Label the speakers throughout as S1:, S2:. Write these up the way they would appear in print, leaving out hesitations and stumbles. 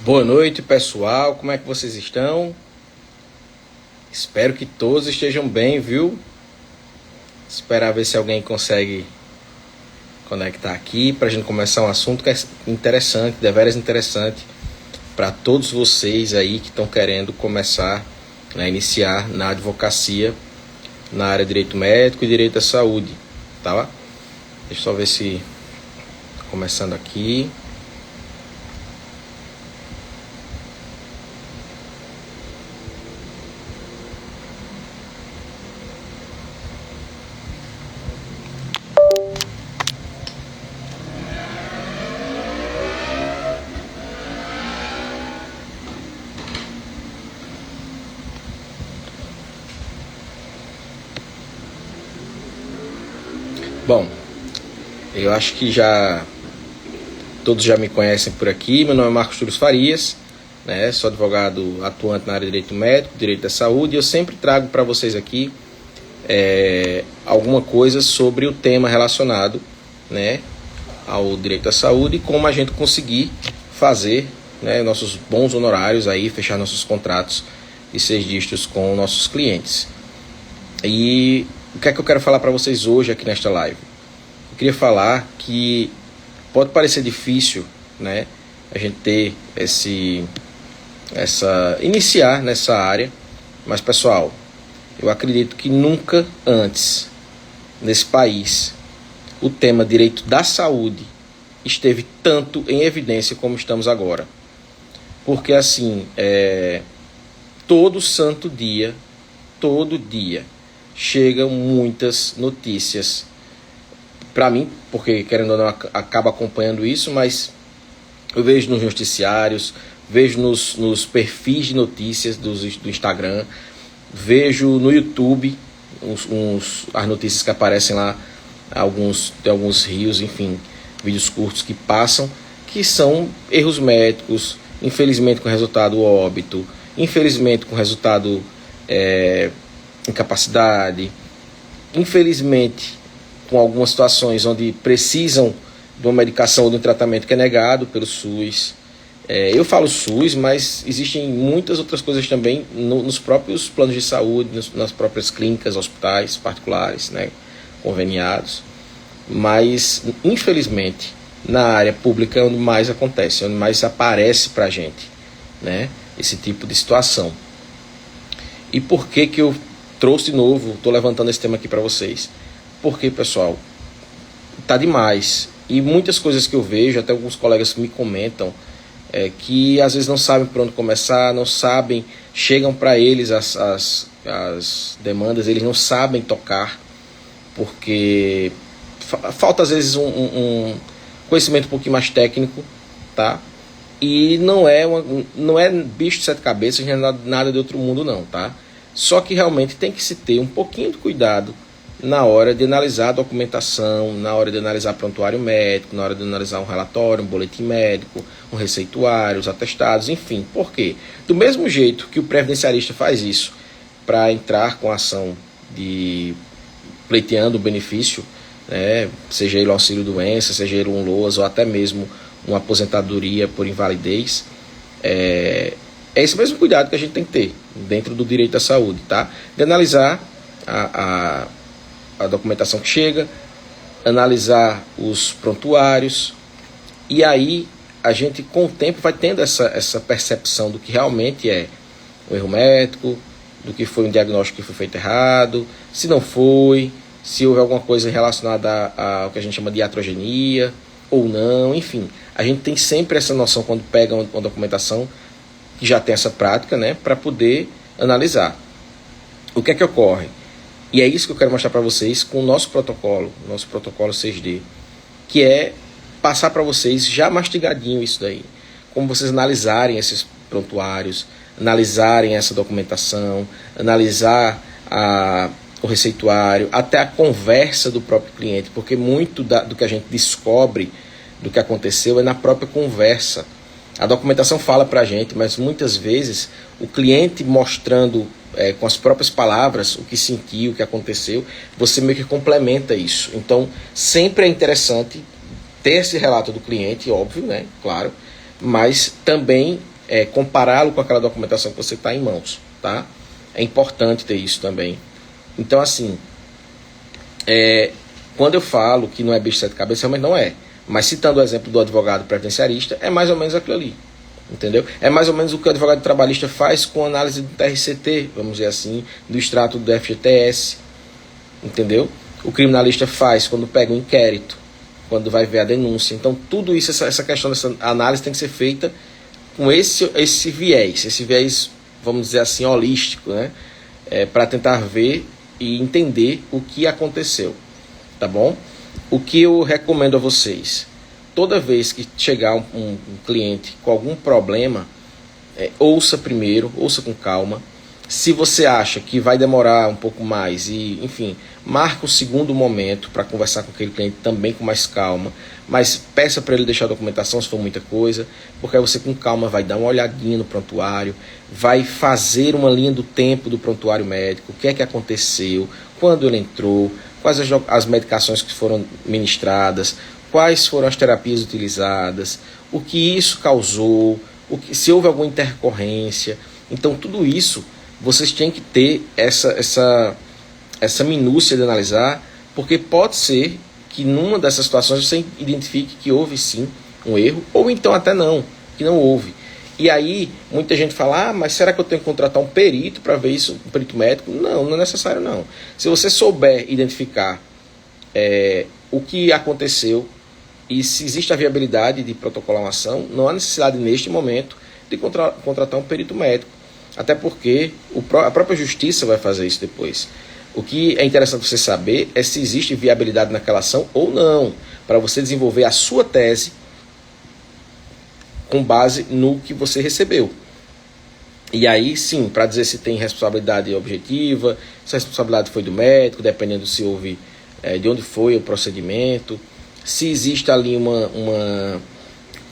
S1: Boa noite, pessoal. Como é que vocês estão? Espero que todos estejam bem, viu? Esperar ver se alguém consegue conectar aqui para a gente começar um assunto que é interessante, deveras interessante para todos vocês aí que estão querendo começar, iniciar na advocacia, na área de direito médico e direito à saúde, tá? Deixa eu só ver se começando aqui. Bom, eu acho que todos já me conhecem por aqui. Meu nome é Marcos Túlio Farias, sou advogado atuante na área de direito médico, direito da saúde, e eu sempre trago para vocês aqui alguma coisa sobre o tema relacionado ao direito à saúde e como a gente conseguir fazer nossos bons honorários aí, fechar nossos contratos de 6 dígitos com nossos clientes. E o que é que eu quero falar para vocês hoje aqui nesta live? Eu queria falar que pode parecer difícil, a gente ter iniciar nessa área, mas pessoal, eu acredito que nunca antes nesse país o tema direito da saúde esteve tanto em evidência como estamos agora. Porque assim, todo santo dia, todo dia, chegam muitas notícias para mim, porque querendo ou não acaba acompanhando isso, mas eu vejo nos noticiários, vejo nos perfis de notícias do Instagram, vejo no YouTube as notícias que aparecem lá, tem alguns rios, enfim, vídeos curtos que passam, que são erros médicos, infelizmente com resultado óbito, infelizmente com resultado incapacidade, infelizmente com algumas situações onde precisam de uma medicação ou de um tratamento que é negado pelo SUS. Eu falo SUS, mas existem muitas outras coisas também nos próprios planos de saúde, nas próprias clínicas, hospitais particulares, conveniados. Mas, infelizmente, na área pública é onde mais acontece, onde mais aparece para a gente, esse tipo de situação. E por que eu trouxe de novo, estou levantando esse tema aqui para vocês? Porque, pessoal, tá demais. E muitas coisas que eu vejo, até alguns colegas me comentam, que às vezes não sabem por onde começar, não sabem, chegam para eles as demandas, eles não sabem tocar, porque falta às vezes um conhecimento um pouquinho mais técnico, tá? E não é bicho de 7 cabeças, não é nada de outro mundo não, tá? Só que realmente tem que se ter um pouquinho de cuidado na hora de analisar a documentação, na hora de analisar prontuário médico, na hora de analisar um relatório, um boletim médico, um receituário, os atestados, enfim. Por quê? Do mesmo jeito que o previdenciarista faz isso para entrar com a ação de pleiteando o benefício, seja ele o auxílio-doença, seja ele um LOAS ou até mesmo uma aposentadoria por invalidez, é esse mesmo cuidado que a gente tem que ter dentro do direito à saúde, tá? De analisar a documentação que chega, analisar os prontuários, e aí a gente com o tempo vai tendo essa percepção do que realmente é um erro médico, do que foi um diagnóstico que foi feito errado, se não foi, se houve alguma coisa relacionada ao que a gente chama de iatrogenia ou não, enfim. A gente tem sempre essa noção quando pega uma documentação que já tem essa prática, para poder analisar. O que é que ocorre? E é isso que eu quero mostrar para vocês com o nosso protocolo 6D, que é passar para vocês já mastigadinho isso daí. Como vocês analisarem esses prontuários, analisarem essa documentação, analisar o receituário, até a conversa do próprio cliente, porque muito do que a gente descobre do que aconteceu é na própria conversa. A documentação fala para a gente, mas muitas vezes o cliente mostrando com as próprias palavras o que sentiu, o que aconteceu, você meio que complementa isso. Então, sempre é interessante ter esse relato do cliente, óbvio, claro, mas também compará-lo com aquela documentação que você está em mãos, tá? É importante ter isso também. Então, assim, quando eu falo que não é bicho de sete cabeças, realmente não é. Mas citando o exemplo do advogado previdenciarista, é mais ou menos aquilo ali. Entendeu? É mais ou menos o que o advogado trabalhista faz com a análise do TRCT, vamos dizer assim, do extrato do FGTS. Entendeu? O criminalista faz quando pega um inquérito, quando vai ver a denúncia. Então, tudo isso, essa questão dessa análise tem que ser feita com esse viés, vamos dizer assim, holístico, né? Para tentar ver e entender o que aconteceu, tá bom? O que eu recomendo a vocês, toda vez que chegar um cliente com algum problema, ouça primeiro, ouça com calma. Se você acha que vai demorar um pouco mais, e enfim, marca o segundo momento para conversar com aquele cliente também com mais calma, mas peça para ele deixar a documentação se for muita coisa, porque aí você com calma vai dar uma olhadinha no prontuário, vai fazer uma linha do tempo do prontuário médico, o que é que aconteceu, quando ele entrou, quais as medicações que foram ministradas, quais foram as terapias utilizadas, o que isso causou, se houve alguma intercorrência. Então tudo isso vocês têm que ter essa minúcia de analisar, porque pode ser que numa dessas situações você identifique que houve sim um erro, ou então até não, que não houve. E aí muita gente fala, mas será que eu tenho que contratar um perito para ver isso, um perito médico? Não, não é necessário não. Se você souber identificar o que aconteceu e se existe a viabilidade de protocolar uma ação, não há necessidade neste momento de contratar um perito médico. Até porque a própria justiça vai fazer isso depois. O que é interessante você saber é se existe viabilidade naquela ação ou não, para você desenvolver a sua tese com base no que você recebeu. E aí sim, para dizer se tem responsabilidade objetiva, se a responsabilidade foi do médico, dependendo se houve, de onde foi o procedimento, se existe ali uma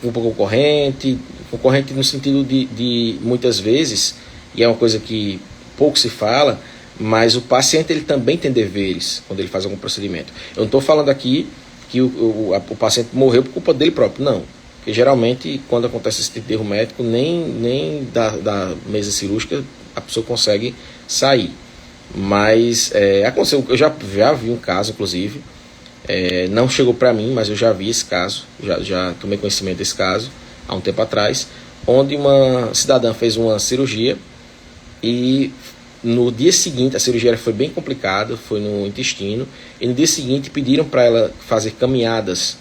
S1: concorrente no sentido de muitas vezes, e é uma coisa que pouco se fala, mas o paciente ele também tem deveres quando ele faz algum procedimento. Eu não estou falando aqui que o paciente morreu por culpa dele próprio, não. Porque geralmente quando acontece esse tipo de erro médico, nem da mesa cirúrgica a pessoa consegue sair. Mas aconteceu, eu já vi um caso, inclusive, não chegou para mim, mas eu já vi esse caso, já tomei conhecimento desse caso há um tempo atrás, onde uma cidadã fez uma cirurgia e no dia seguinte, a cirurgia foi bem complicada, foi no intestino, e no dia seguinte pediram para ela fazer caminhadas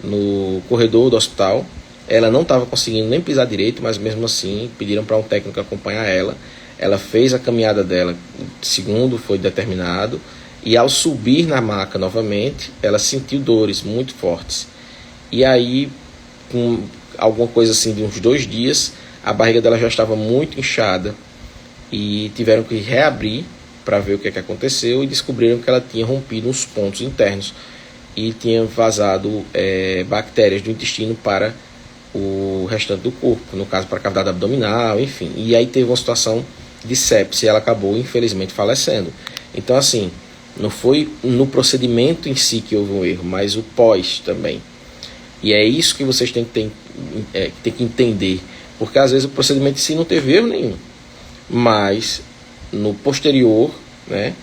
S1: no corredor do hospital. Ela não estava conseguindo nem pisar direito, mas mesmo assim pediram para um técnico acompanhar ela. Ela fez a caminhada dela, segundo foi determinado, e ao subir na maca novamente, ela sentiu dores muito fortes. E aí, com alguma coisa assim de uns 2 dias, a barriga dela já estava muito inchada e tiveram que reabrir para ver o que aconteceu e descobriram que ela tinha rompido uns pontos internos e tinha vazado bactérias do intestino para o restante do corpo, no caso para a cavidade abdominal, enfim. E aí teve uma situação de sepse e ela acabou infelizmente falecendo. Então assim, não foi no procedimento em si que houve um erro, mas o pós também. E é isso que vocês têm que entender, porque às vezes o procedimento em si não teve erro nenhum, mas no posterior, né,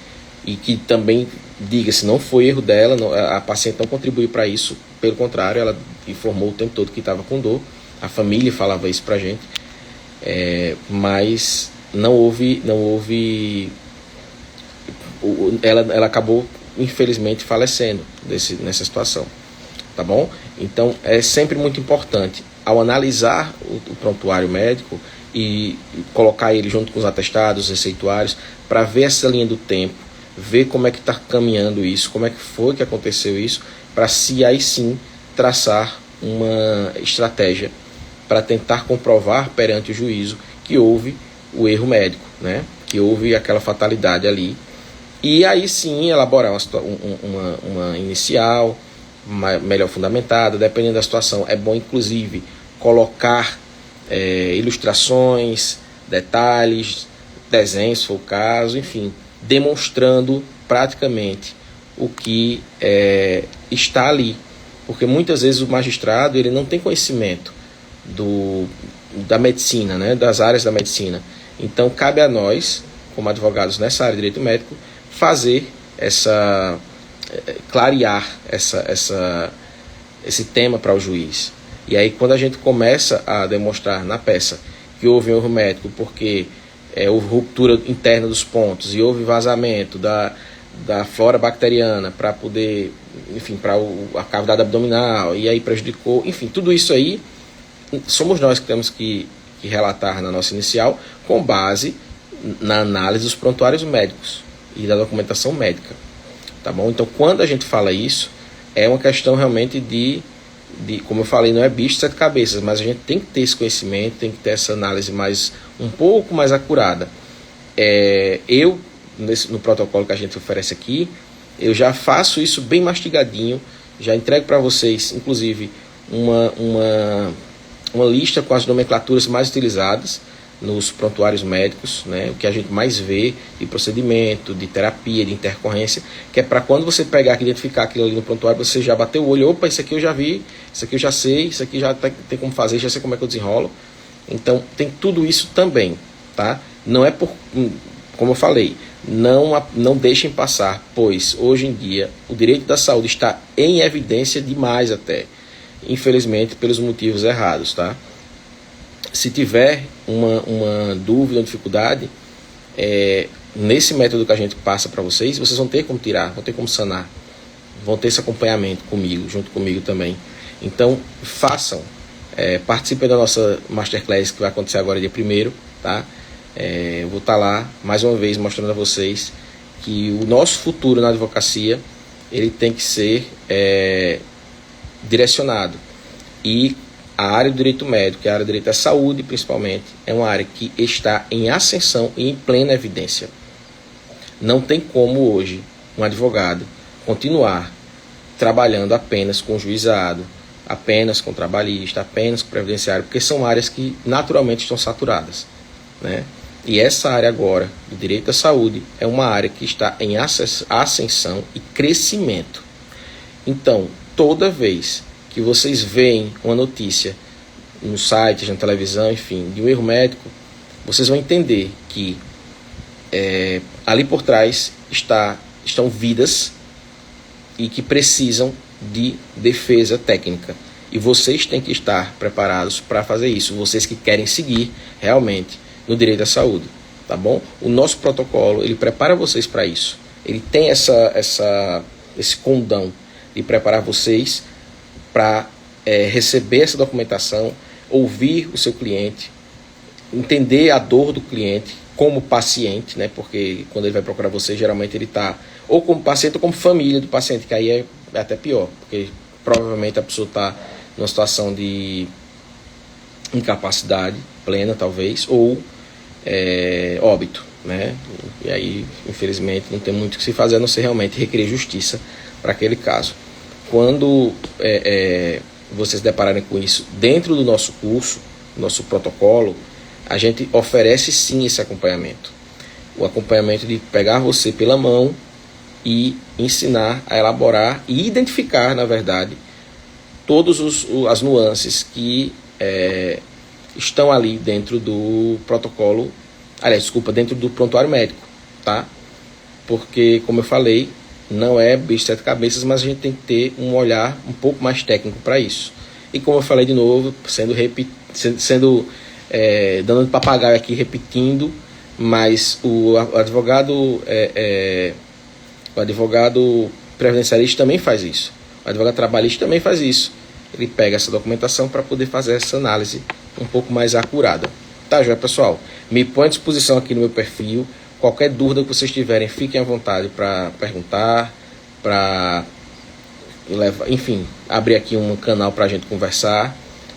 S1: e que também, diga-se, não foi erro dela, a paciente não contribuiu para isso, pelo contrário, ela informou o tempo todo que estava com dor, a família falava isso para a gente, mas não houve ela acabou infelizmente falecendo nessa situação, tá bom? Então é sempre muito importante, ao analisar o prontuário médico e colocar ele junto com os atestados, os receituários, para ver essa linha do tempo, ver como é que está caminhando isso, como é que foi que aconteceu isso, para se aí sim traçar uma estratégia para tentar comprovar perante o juízo que houve o erro médico, né? Que houve aquela fatalidade ali, e aí sim elaborar uma inicial melhor fundamentada, dependendo da situação. É bom inclusive colocar ilustrações, detalhes, desenhos, se for o caso, enfim, demonstrando praticamente o que está ali, porque muitas vezes o magistrado ele não tem conhecimento da medicina, né, das áreas da medicina. Então, cabe a nós, como advogados nessa área de direito médico, fazer clarear esse tema para o juiz. E aí, quando a gente começa a demonstrar na peça que houve um erro médico porque houve ruptura interna dos pontos e houve vazamento da flora bacteriana para poder, enfim, para a cavidade abdominal, e aí prejudicou, enfim, tudo isso aí, somos nós que temos que relatar na nossa inicial com base na análise dos prontuários médicos e da documentação médica, tá bom? Então, quando a gente fala isso, é uma questão realmente de como eu falei, não é bicho de sete cabeças, mas a gente tem que ter esse conhecimento, tem que ter essa análise um pouco mais acurada. No protocolo que a gente oferece aqui, eu já faço isso bem mastigadinho, já entrego para vocês, inclusive, uma lista com as nomenclaturas mais utilizadas nos prontuários médicos, né, o que a gente mais vê de procedimento, de terapia, de intercorrência, que é para quando você pegar e identificar aquilo ali no prontuário, você já bateu o olho, opa, isso aqui eu já vi, isso aqui eu já sei, isso aqui já tem como fazer, já sei como é que eu desenrolo. Então, tem tudo isso também, tá? Não é como eu falei, não deixem passar, pois hoje em dia o direito da saúde está em evidência demais até, infelizmente pelos motivos errados, tá? Se tiver uma dúvida ou dificuldade, nesse método que a gente passa para vocês vão ter como tirar, vão ter como sanar, vão ter esse acompanhamento comigo, junto comigo também. Então, façam, participem da nossa Masterclass que vai acontecer agora dia 1º, tá? Eu vou estar lá, mais uma vez, mostrando a vocês que o nosso futuro na advocacia, ele tem que ser direcionado. E a área do direito médico, a área do direito da saúde, principalmente, é uma área que está em ascensão e em plena evidência. Não tem como hoje um advogado continuar trabalhando apenas com juizado, apenas com trabalhista, apenas com previdenciário, porque são áreas que naturalmente estão saturadas, né? E essa área agora, do direito da saúde, é uma área que está em ascensão e crescimento. Então, toda vez que vocês veem uma notícia no site, na televisão, enfim, de um erro médico, vocês vão entender que ali por trás estão vidas e que precisam de defesa técnica. E vocês têm que estar preparados para fazer isso, vocês que querem seguir realmente no direito à saúde, tá bom? O nosso protocolo, ele prepara vocês para isso. Ele tem esse condão de preparar vocês para receber essa documentação, ouvir o seu cliente, entender a dor do cliente como paciente, né? Porque quando ele vai procurar você, geralmente ele está ou como paciente ou como família do paciente, que aí é até pior, porque provavelmente a pessoa está numa situação de incapacidade plena, talvez, ou óbito, né? E aí, infelizmente, não tem muito o que se fazer, a não ser realmente requerer justiça para aquele caso. Quando vocês se depararem com isso dentro do nosso curso, nosso protocolo, a gente oferece sim esse acompanhamento. O acompanhamento de pegar você pela mão e ensinar a elaborar e identificar, na verdade, todas as nuances que estão ali dentro do protocolo, dentro do prontuário médico, tá? Porque, como eu falei, não é bicho de sete cabeças, mas a gente tem que ter um olhar um pouco mais técnico para isso. E como eu falei de novo, dando de papagaio aqui, repetindo, mas o advogado previdenciarista também faz isso. O advogado trabalhista também faz isso. Ele pega essa documentação para poder fazer essa análise um pouco mais acurada. Tá, joia, pessoal? Me põe à disposição aqui no meu perfil. Qualquer dúvida que vocês tiverem, fiquem à vontade para perguntar, para enfim, abrir aqui um canal para a gente conversar.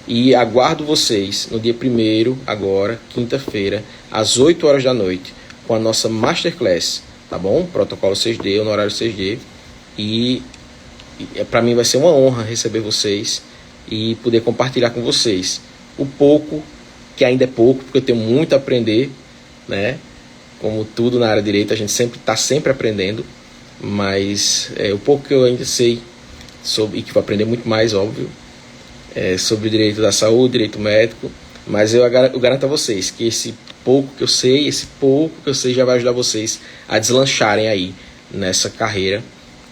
S1: E aguardo vocês no dia 1º, agora, quinta-feira, às 8 horas da noite, com a nossa Masterclass, tá bom? Protocolo 6D, honorário 6D. E para mim vai ser uma honra receber vocês e poder compartilhar com vocês o pouco, que ainda é pouco, porque eu tenho muito a aprender, né? Como tudo na área de direito, a gente está sempre aprendendo, mas o pouco que eu ainda sei sobre, e que vou aprender muito mais, óbvio, sobre o direito da saúde, direito médico, mas eu garanto a vocês que esse pouco que eu sei já vai ajudar vocês a deslancharem aí nessa carreira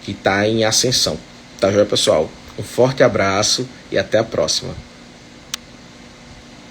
S1: que está em ascensão. Tá joia, pessoal? Um forte abraço e até a próxima.